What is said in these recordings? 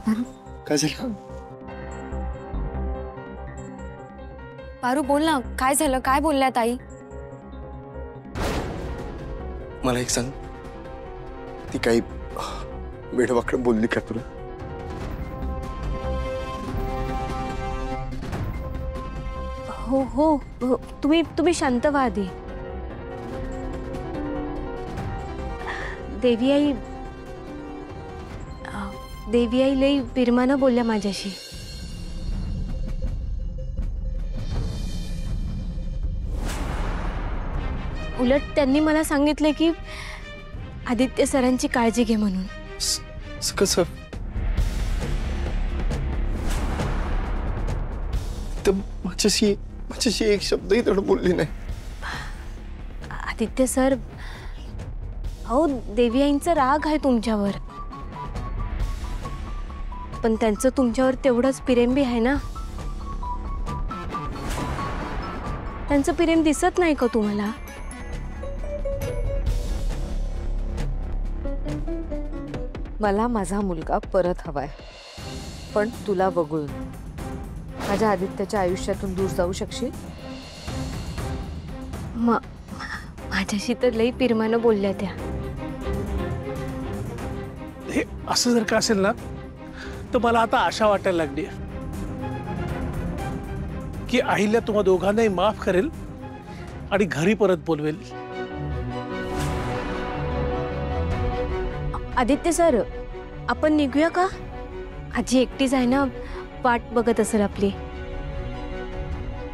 काय झालं? पारू बोल ना, काय झालं? काय बोलल्या ताई? मला एक सांग, ती काही वेडवाकडं बोलली का तुला? हो हो, तुम्ही शांत व्हा आधी. देवी आई लई बिरमानं बोलल्या माझ्याशी. उलट त्यांनी मला सांगितलं की आदित्य सरांची काळजी घे म्हणून. कसं? माझ्याशी एक शब्दही तर बोलली नाही. आदित्य सर, अहो देवी आईंचा राग आहे तुमच्यावर, पण त्यांचं तुमच्यावर तेवढंच प्रेम बी आहे ना. त्यांचं प्रेम दिसत नाही का तुम्हाला? मला माझा मुलगा परत हवाय, पण तुला वगळून. माझ्या आदित्याच्या आयुष्यातून दूर जाऊ शकशील? माझ्याशी तर लई प्रेमानं बोलल्या त्या. हे असं जर का असेल ना, तर मला आता आशा वाटायला लागली की अहिल्या तुम्हा दोघांनाही माफ करेल आणि घरी परत बोलवेल. आदित्य सर, आपण निघूया का? आजी एकटीच आहे ना, वाट बघत असेल आपली.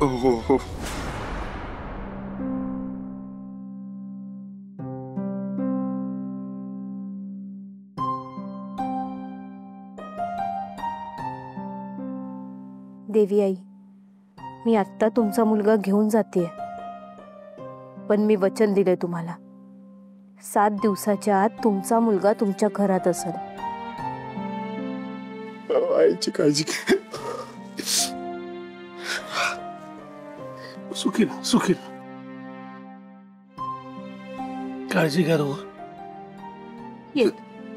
हो हो. देवी आई, मी आत्ता तुमचा मुलगा घेऊन जाते, पण मी वचन दिले तुम्हाला, 7 दिवसाच्या आत तुमचा मुलगा तुमच्या घरात असेल. आईची काळजी घे. सुखी काळजी घ्या दोघं.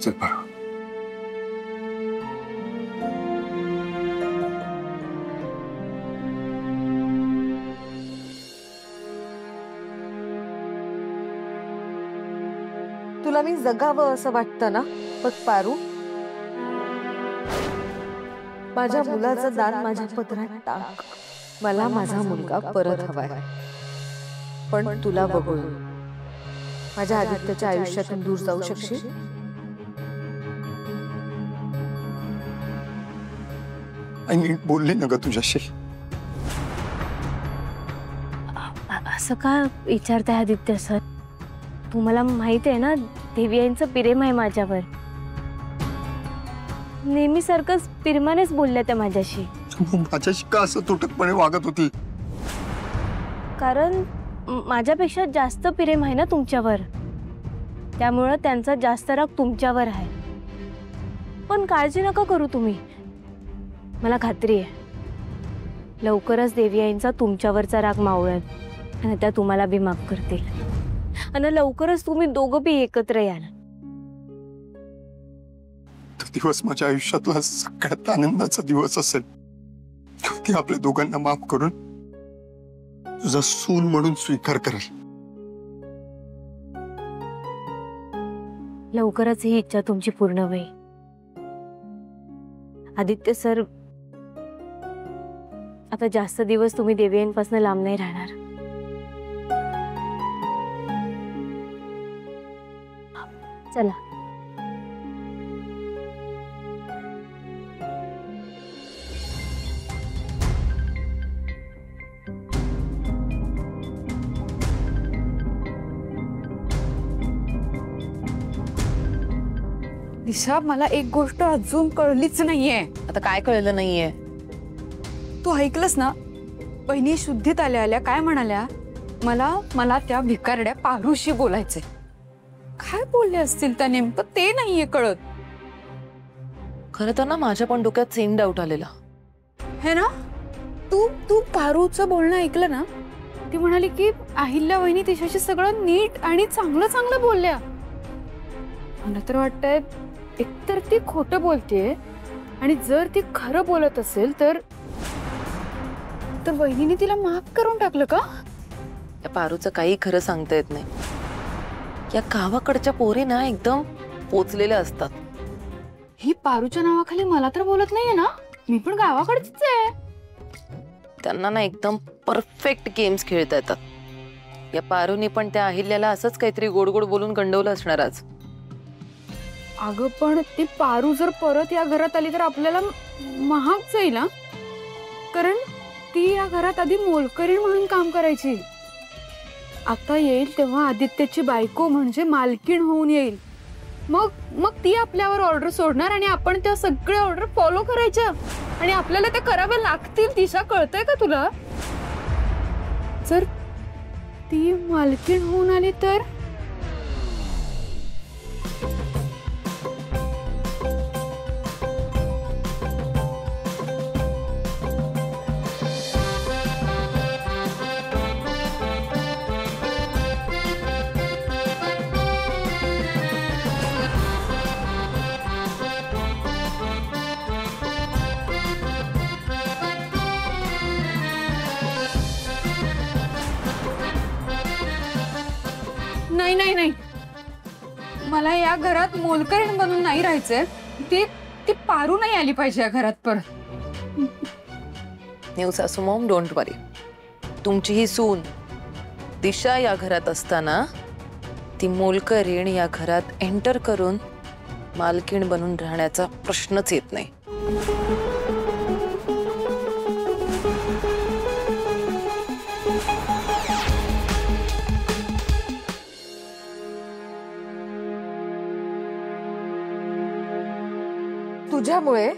चल पारू. तुला मी जगावं असं वाटतं ना? बघ पारू, माझ्या मुलाचं दान माझ्या पदरात टाक. मला माझा मुलगा परत हवाय, पण तुला वगळून. माझ्या आदित्याच्या आयुष्यातून दूर जाऊ शकशील? आई बोलले ना ग तुझ्याशी. असं का विचारताय आदित्य सर? तुम्हाला माहित आहे ना, देवी आईंचं प्रेम आहे माझ्यावर. नेहमी सारखंच प्रेमानेच बोलल्या त्या माझ्याशी. माझ्याशी का असं तुटकपणे वागत होती? कारण माझ्यापेक्षा जास्त प्रेम आहे ना तुमच्यावर, त्यामुळं त्यांचा जास्त राग तुमच्यावर आहे. पण काळजी नका करू तुम्ही, मला खात्री आहे लवकरच देवी आईंचा तुमच्यावरचा राग मावळेल आणि त्या तुम्हाला बी माफ करतील आणि लवकरच तुम्ही दोघं बी एकत्र याल. तो दिवस माझ्या आयुष्यातला सगळ्यात आनंदाचा दिवस असेल. ती आपल्या दोघांना माफ करून तुझा सून म्हणून स्वीकार करेल. लवकरच ही इच्छा तुमची पूर्ण होईल. आदित्य सर, आता जास्त दिवस तुम्ही देवी आईंपासून लांब नाही राहणार. चला. दिशा, मला एक गोष्ट अजून कळलीच नाहीये. आता काय कळलं नाहीये? तू ऐकलंस ना, बहिणी शुद्धीत आल्या आल्या काय म्हणाल्या? मला त्या भिकारड्या पारूशी बोलायचे. काय बोलले असतील त्या नेमकं ते नाहीये कळत. खरं तर ना माझ्या पण डोक्यात सेम डाऊट आलेला. हे ना, तू पारूचं बोलणं ऐकलं ना? ती म्हणाली की अहिल्या वहिनी तिच्याशी सगळं नीट आणि चांगलं बोलल्या. मला तर वाटतंय एकतर ती खोटं बोलतेय आणि जर ती खरं बोलत असेल तर वहिनीने तिला माफ करून टाकलं का? या पारूचं काही खरं सांगता येत नाही. या गावाकडच्या पोरी ना एकदम पोचलेल्या असतात. ही पारूच्या नावाखाली मला तर बोलत नाहीये ना? मी पण गावाकडचीच आहे. त्यांना ना एकदम परफेक्ट गेम्स खेळता येतात. या पारूनी पण त्या अहिल्याला असंच काहीतरी गोड गोड बोलून गंडवलं असणार आज. अगं पण ती पारू जर परत या घरात आली तर आपल्याला महाग जाईल ना, कारण ती या घरात आधी मोलकरीण म्हणून काम करायची. आता येईल तेव्हा आदित्यची बायको म्हणजे मालकीण होऊन येईल. मग ती आपल्यावर ऑर्डर सोडणार आणि आपण त्या सगळ्या ऑर्डर फॉलो करायच्या आणि आपल्याला ते करावे लागतील. दिशा, कळतंय का तुला? जर ती मालकीण होऊन आली तर नाही नाही नाही, मला या घरात मोलकरीण बनून नाही राहायचंय. ती पारू नाही आली पाहिजे या घरात परत. न्यू सासू मॉम, डोंट वरी. तुमची ही सून दिशा या घरात असताना ती मोलकरीण या घरात एंटर करून मालकीण बनून राहण्याचा प्रश्नच येत नाही. तुझ्यामुळे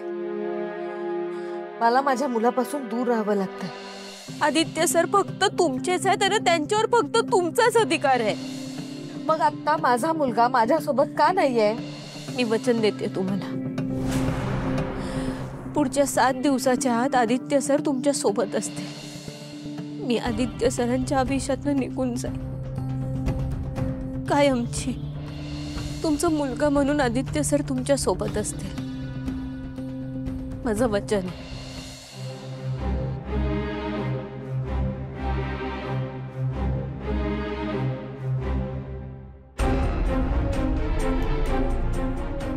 मला माझ्या मुलापासून दूर राहावं लागतंय. आदित्य सर फक्त तुमचेच आहेत आणि त्यांच्यावर फक्त तुमचाच अधिकार आहे. मग आता माझा मुलगा माझ्यासोबत का नाहीये? मी वचन देते तुम्हाला, पुढच्या 7 दिवसाच्या आत आदित्य सर तुमच्या सोबत असतील. मी आदित्य सरांच्या आयुष्यातनं निघून जाईल कायमची. तुमचा मुलगा म्हणून आदित्य सर तुमच्या सोबत असतील, माझं वचन.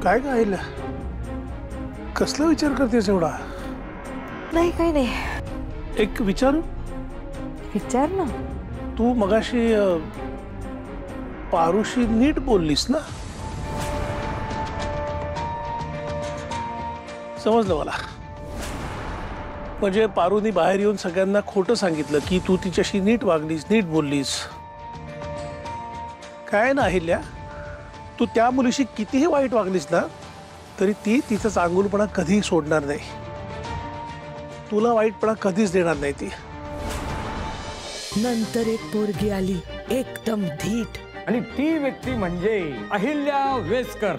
काय गायला कसला विचार करतेस एवढा? नाही, काही नाही. एक विचारू? विचार ना. तू मगाशी पारूशी नीट बोललीस ना? समजलं मला. म्हणजे पारूनी बाहेर येऊन सगळ्यांना खोटं सांगितलं की तू तिच्याशी नीट वागलीस, नीट बोललीस. काय ना अहिल्या, तू त्या मुलीशी कितीही वाईट वागलीस ना तरी ती तिचा चांगुलपणा कधीही सोडणार नाही. तुला वाईटपणा कधीच देणार नाही ती. नंतर एक पोरगी आली एकदम धीट, आणि ती व्यक्ती म्हणजे अहिल्या वेसकर.